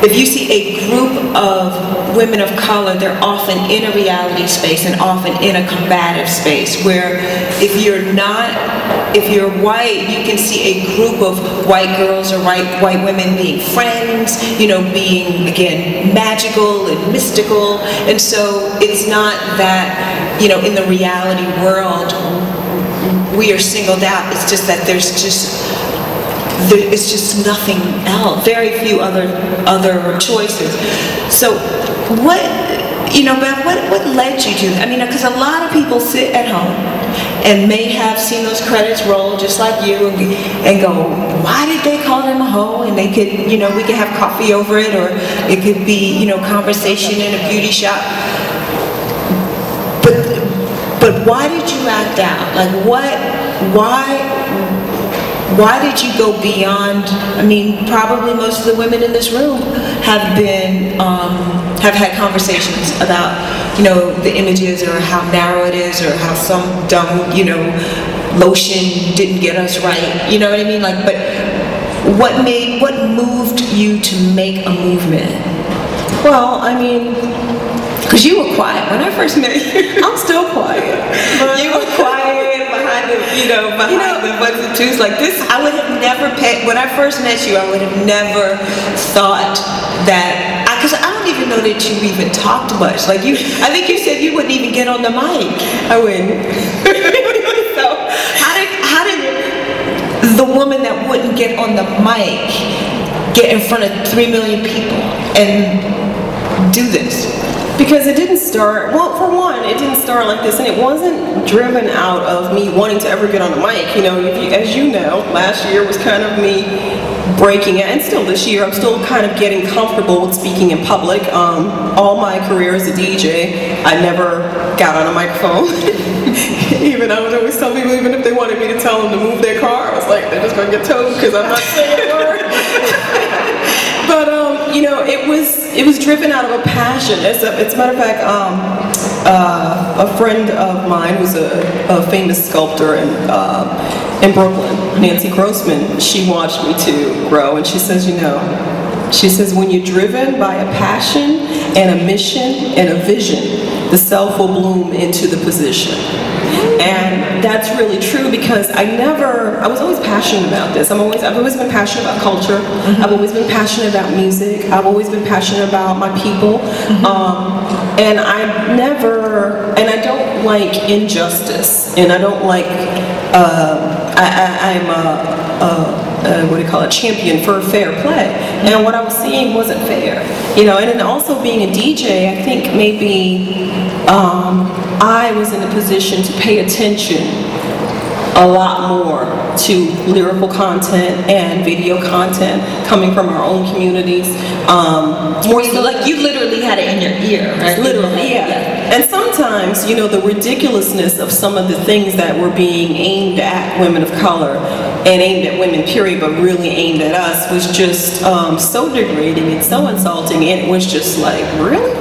if you see a group of women of color, they're often in a reality space and often in a combative space, where if you're white, you can see a group of white girls or white women being friends, you know, being, again, magical and mystical. And so it's not that, you know, in the reality world we are singled out. It's just that it's just nothing else, very few other choices. So what, you know, Beth, what led you to, I mean, because a lot of people sit at home and may have seen those credits roll just like you and go, why did they call them a hoe? And they could, you know, we could have coffee over it, or it could be, you know, conversation in a beauty shop. But why did you act out? Like why did you go beyond? I mean, probably most of the women in this room have been, have had conversations about, you know, the images, or how narrow it is, or how some dumb, you know, lotion didn't get us right. You know what I mean? Like, but what moved you to make a movement? Well, I mean, because you were quiet when I first met you. I'm still quiet. But you were quiet behind the, behind the ones and twos like this. I would have never when I first met you, I would have never thought that, because I don't even know that you even talked much. Like I think you said you wouldn't even get on the mic. I wouldn't. So how did the woman that wouldn't get on the mic get in front of 3 million people and do this? Because it didn't start, well, for one, it didn't start like this, and it wasn't driven out of me wanting to ever get on the mic. You know, as you know, last year was kind of me breaking it, and still this year, I'm still kind of getting comfortable with speaking in public. All my career as a DJ, I never got on a microphone. Even I would always tell people, even if they wanted me to tell them to move their car, I was like, they're just gonna get towed because I'm not saying a word. But you know, it was driven out of a passion. It's a matter of fact, a friend of mine who's a famous sculptor in Brooklyn, Nancy Grossman, she watched me to grow, and she says, you know, she says, when you're driven by a passion and a mission and a vision, the self will bloom into the position. And that's really true, because I was always passionate about this. I've always been passionate about culture. I've always been passionate about music. I've always been passionate about my people. And I don't like injustice, and I don't like, I'm what do you call it, champion for fair play. And what I was seeing wasn't fair. You know, and then also being a DJ, I think maybe I was in a position to pay attention a lot more to lyrical content and video content coming from our own communities. More so, like you literally had it in your ear, right? Literally, yeah. And sometimes, you know, the ridiculousness of some of the things that were being aimed at women of color, and aimed at women, period, but really aimed at us, was just so degrading and so insulting, and it was just like, really?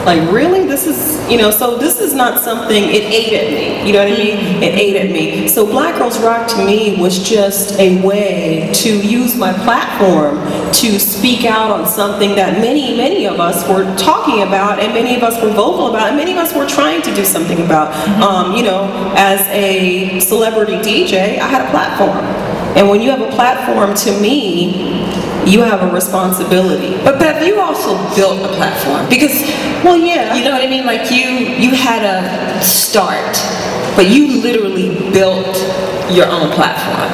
Like, really? This is, you know, so this is not something, it ate at me, you know what I mean? It ate at me. So Black Girls Rock to me was just a way to use my platform to speak out on something that many of us were talking about, and many of us were vocal about, and many of us were trying to do something about. You know, as a celebrity DJ, I had a platform. And when you have a platform, to me, you have a responsibility. But Bev, you also built a platform, because, well, yeah, you know what I mean? Like you had a start, but you literally built your own platform.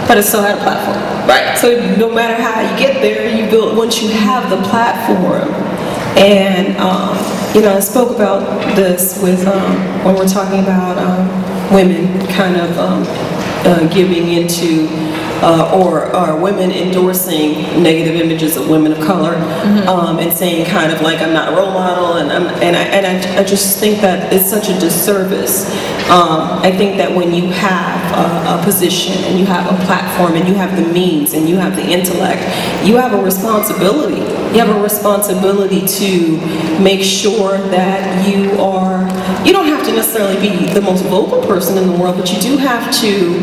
But it still had a platform. Right. So no matter how you get there, you build, once you have the platform. And, you know, I spoke about this with, when we're talking about women kind of giving into, or women endorsing negative images of women of color, and saying kind of like, I'm not a role model, and I just think that it's such a disservice. I think that when you have a position, and you have a platform, and you have the means, and you have the intellect, you have a responsibility. You have a responsibility to make sure that you don't have to necessarily be the most vocal person in the world, but you do have to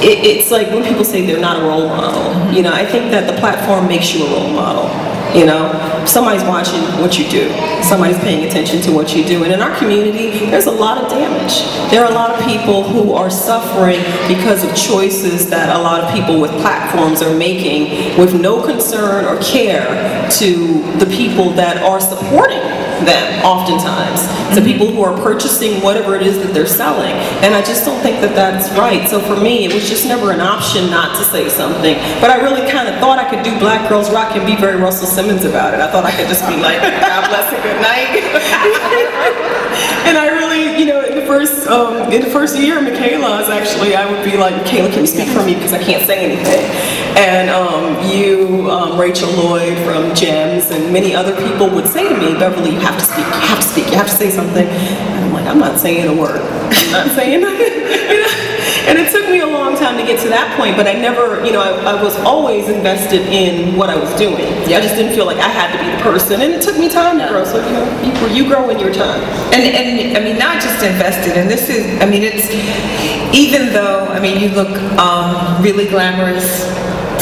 it's like when people say they're not a role model, you know, I think that the platform makes you a role model. You know, somebody's watching what you do. Somebody's paying attention to what you do. And in our community, there's a lot of damage. There are a lot of people who are suffering because of choices that a lot of people with platforms are making with no concern or care to the people that are supporting them oftentimes, to people who are purchasing whatever it is that they're selling. And I just don't think that that's right. So for me, it was just never an option not to say something. But I really kind of thought I could do Black Girls Rock and be very Russell Simmons about it. I thought I could just be like, God bless and good night. And I really, you know, in the first year, Michaela is actually, I would be like, Michaela, can you speak for me because I can't say anything. And Rachel Lloyd from GEMS and many other people would say to me, Beverly, you have to speak, you have to speak, you have to say something. And I'm like, I'm not saying a word. I'm not saying nothing. You know? And it took me a long time to get to that point, but I never, you know, I was always invested in what I was doing. I just didn't feel like I had to be the person, and it took me time to grow. So, you know, you grow in your time. And I mean, not just invested, and this is, I mean, it's, even though, I mean, you look really glamorous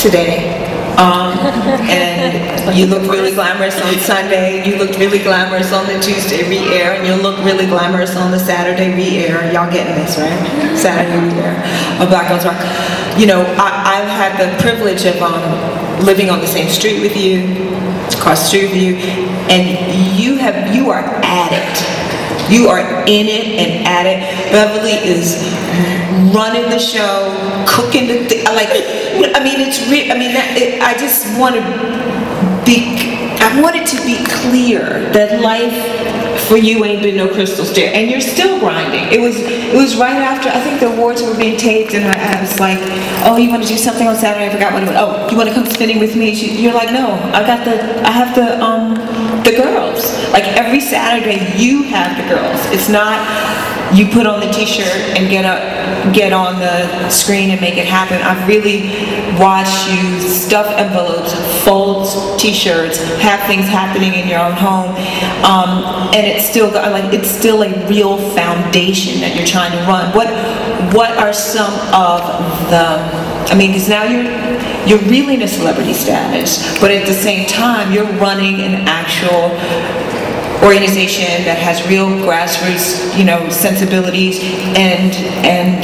today, and you look really glamorous on Sunday, you looked really glamorous on the Tuesday re-air, and you'll look really glamorous on the Saturday re-air. Y'all getting this, right? Saturday re-air of Black Girls Rock. You know, I've had the privilege of living on the same street with you, across the street with you, and you are at it. You are in it and at it. Beverly is running the show, cooking the I mean, it's real. I mean, I just want to be. I want it to be clear that life for you ain't been no crystal stair, and you're still grinding. It was right after, I think the awards were being taped, and I was like, oh, you want to do something on Saturday? I forgot what it was. Oh, you want to come spinning with me? You're like, no, I have the girls. Like every Saturday, you have the girls. It's not you put on the T-shirt and get on the screen and make it happen. I've really watched you stuff envelopes, fold T-shirts, have things happening in your own home, and it's still a real foundation that you're trying to run. What are some of the? I mean, because now you're really in a celebrity status, but at the same time, you're running an actual organization that has real grassroots, you know, sensibilities and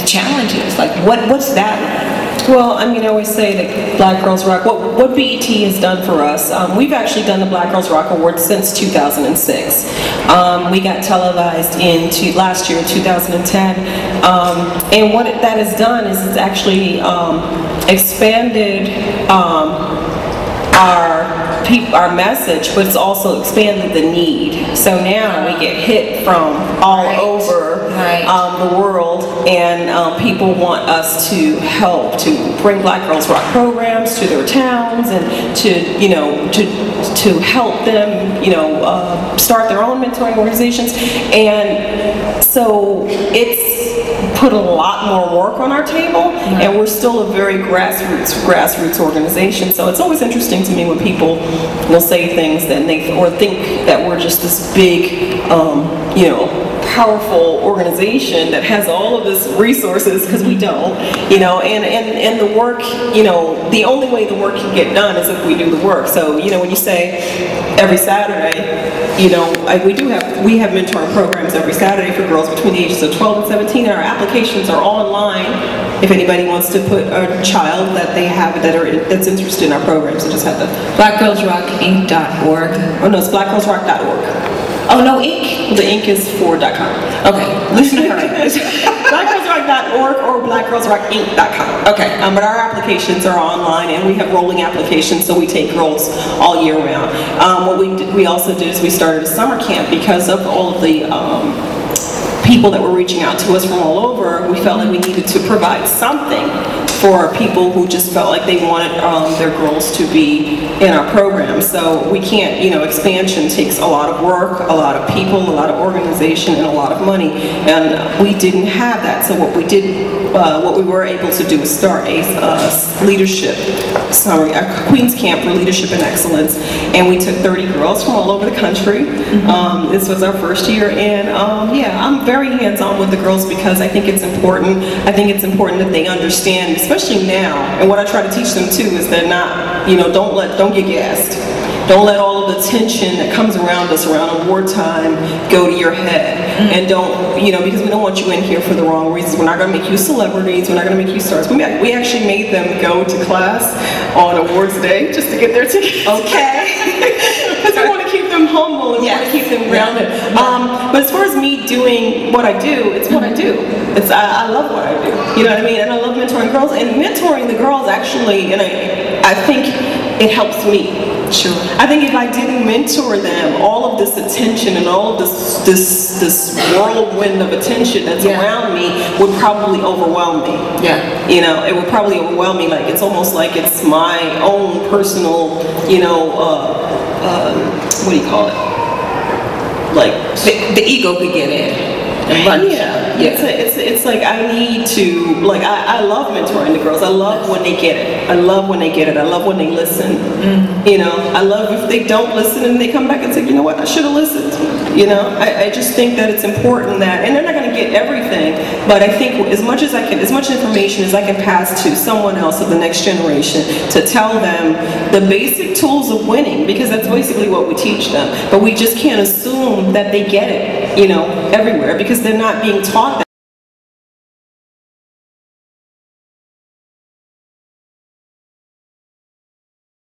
challenges. Like, what's that like? Well, I mean, I always say that Black Girls Rock, what BET has done for us, we've actually done the Black Girls Rock Award since 2006. We got televised last year, 2010, and what that has done is it's actually expanded our message, but it's also expanded the need. So now we get hit from all over the world, and people want us to help to bring Black Girls Rock programs to their towns, and to help them, start their own mentoring organizations. And so it's put a lot more work on our table, and we're still a very grassroots organization. So it's always interesting to me when people will say things that or think that we're just this big, powerful organization that has all of this resources, because we don't, and the work, the only way the work can get done is if we do the work. So, when you say every Saturday, we have mentoring programs every Saturday for girls between the ages of 12 and 17, and our applications are all online if anybody wants to put a child that they have that's interested in our program. So just have to blackgirlsrockinc.org. Oh no, it's blackgirlsrock.org. Oh no, Inc? The Inc is for.com. Okay, listen to her. blackgirlsrock.org or blackgirlsrockinc.com. Okay. But our applications are online, and we have rolling applications, so we take girls all year round. What we also did is we started a summer camp because of all of the people that were reaching out to us from all over. We felt like we needed to provide something for people who just felt like they wanted their girls to be in our program. So we can't, expansion takes a lot of work, a lot of people, a lot of organization, and a lot of money. And we didn't have that. So what we did, what we were able to do was start a Queen's Camp for Leadership and Excellence. And we took 30 girls from all over the country. This was our first year. And I'm very hands-on with the girls because I think it's important. I think it's important that they understand especially now, and what I try to teach them too is that not, you know, don't get gassed. Don't let all of the tension that comes around us around award time go to your head. And don't, you know, because we don't want you in here for the wrong reasons. We're not going to make you celebrities. We're not going to make you stars. We actually made them go to class on awards day just to get their tickets. Okay. Because we want to keep them humble and we want to keep them grounded. But as far as me doing what I do, it's what I do. I love what I do. You know what I mean? And I love mentoring girls. And mentoring the girls actually, and I think it helps me. Sure. I think if I didn't mentor them, all of this attention and all of this whirlwind of attention that's around me would probably overwhelm me. Yeah. You know, it would probably overwhelm me. Like it's almost like it's my own personal, you know, what do you call it? Like the ego could get in. It's like I need to, like I love mentoring the girls. I love when they get it. I love when they get it. I love when they listen. You know, I love if they don't listen and they come back and say, you know what, I should have listened. You know, I just think that it's important that, and they're not going to get everything, but I think as much information as I can pass to someone else of the next generation to tell them the basic tools of winning, because that's basically what we teach them. But we just can't assume that they get it, you know, everywhere, because they're not being taught that.